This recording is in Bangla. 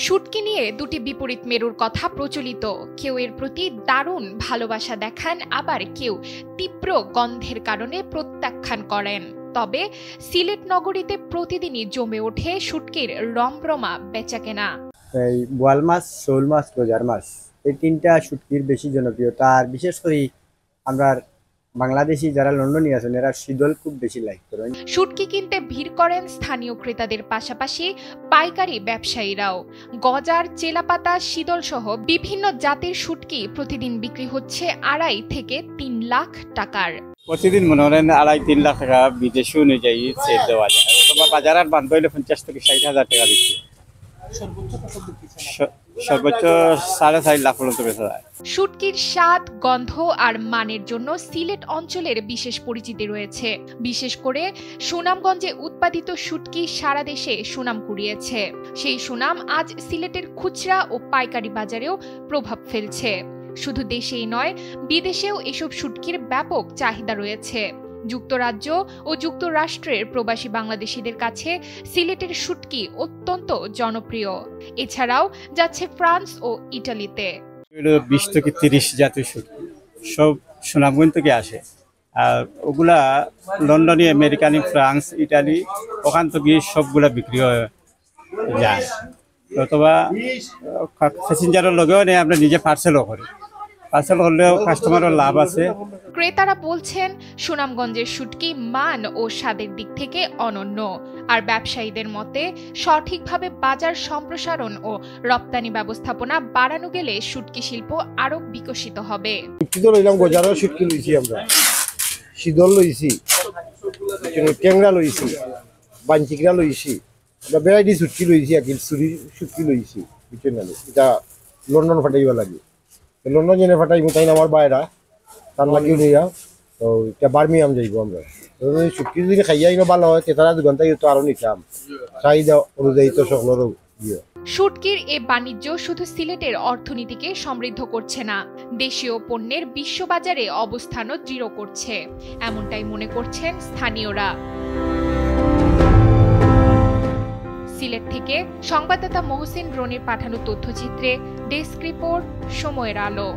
শুটকি নিয়ে দুটি বিপরীত মেরুর কথা প্রচলিত। কেউ এর প্রতি দারুণ ভালোবাসা দেখান, আবার কেউ তীব্র গন্ধের কারণে প্রত্যাখ্যান করেন। তবে সিলেট নগরীতে প্রতিদিনই জমে ওঠে শুটকির রমরমা বেচাকেনা। এই বোয়াল মাছ, শোল মাছ, রোজার মাছ, এই তিনটা শুটকির বেশি জনপ্রিয়তা। আর বিশেষ করে আমরা বাংলাদেশি যারা লন্ডনে আছেন এরা শীতল খুব বেশি লাইক করেন। শুটকি কিনতে ভিড় করেন স্থানীয় ক্রেতাদের পাশাপাশি পাইকারি ব্যবসায়ীরাও। গজার, চেলাপাতা, শীতল সহ বিভিন্ন জাতের শুটকি প্রতিদিন বিক্রি হচ্ছে 2.5 থেকে 3 লাখ টাকার। প্রতিদিন মনে করেন 2.5-3 লাখ টাকা বিদেশে অনুযায়ী সেল দেওয়া যায়, অথবা বাজার বান্ধ হইলে 50 থেকে 60,000 টাকা বিক্রি। সর্বোচ্চ 4.5 লাখ পর্যন্ত বেচা যায়। শুটকির স্বাদ, গন্ধ আর মানের জন্য সিলেট অঞ্চলের বিশেষ পরিচিতি রয়েছে। বিশেষ করে সুনামগঞ্জে উৎপাদিত শুটকি সারা দেশে সুনাম কুড়িয়েছে। সেই সুনাম আজ সিলেটের খুচরা ও পাইকারি বাজারেও প্রভাব ফেলছে। শুধু দেশেই নয়, বিদেশেও এসব শুটকির ব্যাপক চাহিদা রয়েছে। যুক্তরাজ্য ও যুক্তরাষ্ট্রের প্রবাসী বাংলাদেশিদের কাছে সিলেটের শুটকি অত্যন্ত জনপ্রিয়। এছাড়াও যাচ্ছে ফ্রান্স ও ইটালিতে। 20 থেকে 30 জাতীয় শুটকি সব সুনামগঞ্জ থেকে আসে, আর ওগুলা লন্ডনে, আমেরিকানি, ফ্রান্স, ইটালি ওখান থেকে সবগুলা বিক্রি হয়ে যায়, অথবা প্যাসেঞ্জারের লগেও নেই, আমরা নিজে পার্সেলও করি। পার্সেল করলেও কাস্টমারের লাভ আছে। ক্রেতারা বলছেন সুনামগঞ্জের শুটকি মান ও স্বাদের দিক থেকে অনন্য। আর ব্যবসায়ীদের মতে সঠিকভাবে বাজার সম্প্রসারণ ও রপ্তানি ব্যবস্থাপনা বাড়ানো গেলে শুটকি শিল্প আরো বিকশিত হবে। গজারও শুটকি লইছি, আমরা শীতল লইছি, ট্যাংরা লইছি, বাঞ্চিকরা লইছি, আমরা ভ্যারাইটি শুটকি লইছি, চুরি শুটকি লইছি। এটা লন্ডন ফাটাইবা লাগে, লন্ডন জেনে ফাটাইব, তাই আমার বাইরা তার লাগিও নিয়া তো এটা বার্মিয়াম যাইব। আমরা শুটকি যদি খাইয়া ভালো হয় তারা 2 ঘন্টা তো আরো নিতাম, চাহিদা অনুযায়ী তো সকলেরও ইয়ে। শুটকির এ বাণিজ্য শুধু সিলেটের অর্থনীতিকে সমৃদ্ধ করছে না, দেশীয় পণ্যের বিশ্ববাজারে অবস্থানও দৃঢ় করছে, এমনটাই মনে করছেন স্থানীয়রা। সিলেট থেকে সংবাদদাতা মহসিন রনির পাঠানো তথ্যচিত্রে ডেস্ক রিপোর্ট, সময়ের আলো।